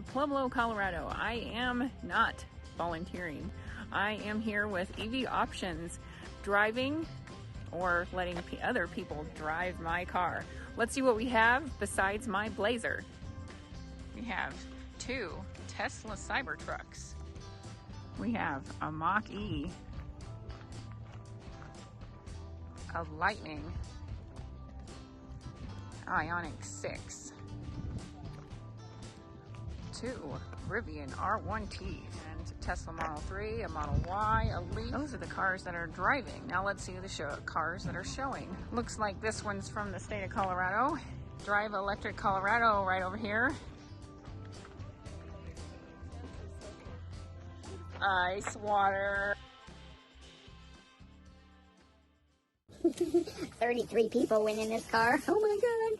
Pueblo, Colorado. I am not volunteering. I am here with EV Options, driving or letting other people drive my car. Let's see what we have besides my Blazer. We have two Tesla Cybertrucks. We have a Mach-E, a Lightning, Ioniq 6, two Rivian R1Ts, and Tesla Model 3, a Model Y, a Leaf. Those are the cars that are driving. Now let's see the cars that are showing. Looks like this one's from the state of Colorado. Drive Electric Colorado right over here. Ice, water. 33 people went in this car. Oh my god.